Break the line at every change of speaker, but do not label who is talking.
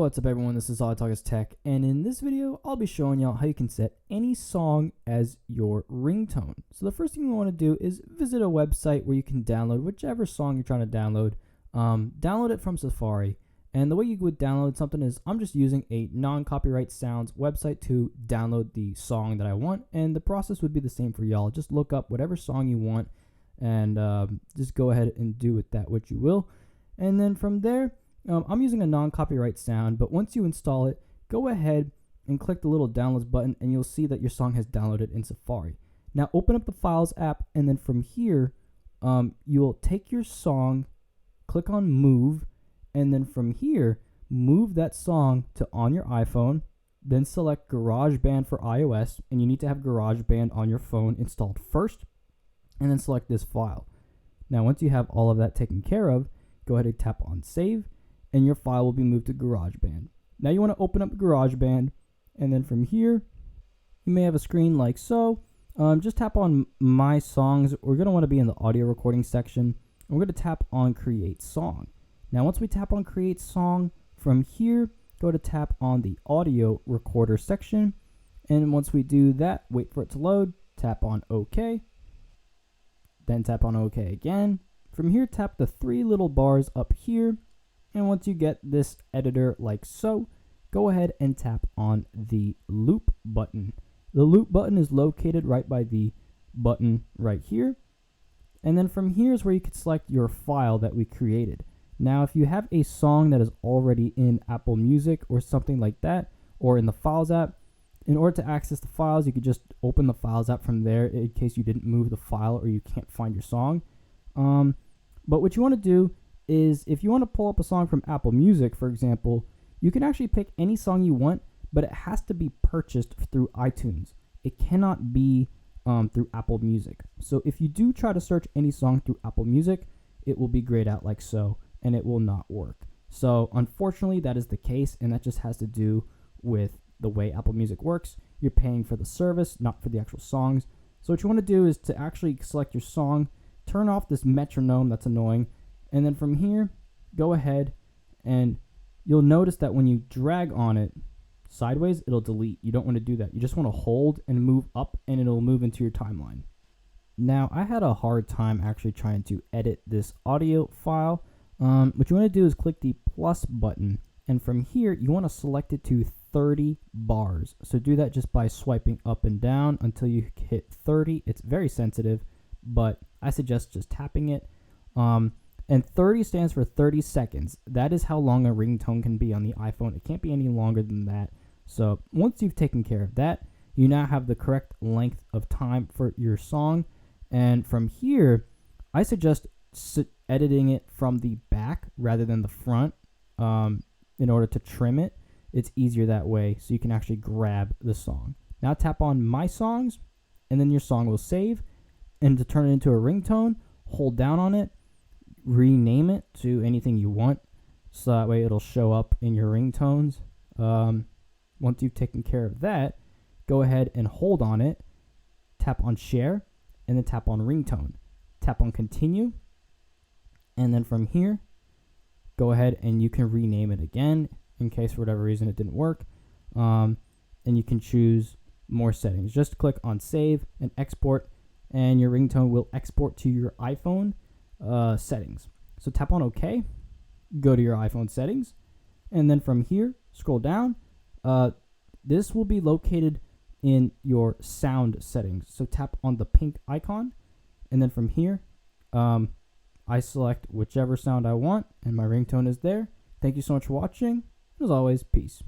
What's up everyone, this is All I Talk is Tech, and in this video I'll be showing y'all how you can set any song as your ringtone. So the first thing you want to do is visit a website where you can download whichever song you're trying to download. Download it from Safari, and the way you would download something is I'm just using a non-copyright sounds website to download the song that I want, and the process would be the same for y'all. Just look up whatever song you want and just go ahead and do with that what you will, and then from there I'm using a non-copyright sound, but once you install it, go ahead and click the little downloads button and you'll see that your song has downloaded in Safari. Now open up the Files app, and then from here, you'll take your song, click on Move, and then from here, move that song to on your iPhone, then select GarageBand for iOS, and you need to have GarageBand on your phone installed first, and then select this file. Now once you have all of that taken care of, go ahead and tap on Save, and your file will be moved to GarageBand. Now you want to open up GarageBand, and then from here, you may have a screen like so. Just tap on My Songs. We're going to want to be in the audio recording section, and we're going to tap on Create Song. Now once we tap on Create Song, from here, go to tap on the audio recorder section, and once we do that, wait for it to load, tap on OK, then tap on OK again. From here, tap the three little bars up here, and once you get this editor like so, go ahead and tap on the loop button. The loop button is located right by the button right here, and then from here is where you can select your file that we created. Now if you have a song that is already in Apple Music or something like that, or in the Files app, in order to access the files, you could just open the Files app from there in case you didn't move the file or you can't find your song. But what you want to do is, if you want to pull up a song from Apple Music, for example, you can actually pick any song you want, but it has to be purchased through iTunes. It cannot be through Apple Music. So if you do try to search any song through Apple Music, it will be grayed out like so, and it will not work. So unfortunately, that is the case, and that just has to do with the way Apple Music works. You're paying for the service, not for the actual songs. So what you want to do is to actually select your song, turn off this metronome that's annoying, and then from here, go ahead and you'll notice that when you drag on it sideways, it'll delete. You don't want to do that. You just want to hold and move up, and it'll move into your timeline. Now, I had a hard time actually trying to edit this audio file. What you want to do is click the plus button, and from here, you want to select it to 30 bars. So do that just by swiping up and down until you hit 30. It's very sensitive, but I suggest just tapping it. And 30 stands for 30 seconds. That is how long a ringtone can be on the iPhone. It can't be any longer than that. So once you've taken care of that, you now have the correct length of time for your song. And from here, I suggest editing it from the back rather than the front in order to trim it. It's easier that way, so you can actually grab the song. Now tap on My Songs, and then your song will save. And to turn it into a ringtone, hold down on it, rename it to anything you want, so that way it'll show up in your ringtones. Once you've taken care of that, go ahead and hold on it, tap on Share, and then tap on Ringtone. Tap on Continue, and then from here, go ahead and you can rename it again in case for whatever reason it didn't work, and you can choose more settings. Just click on Save and Export, and your ringtone will export to your iPhone settings. So tap on OK, go to your iPhone settings, and then from here, scroll down. This will be located in your sound settings. So tap on the pink icon, and then from here, I select whichever sound I want, and my ringtone is there. Thank you so much for watching. As always, peace.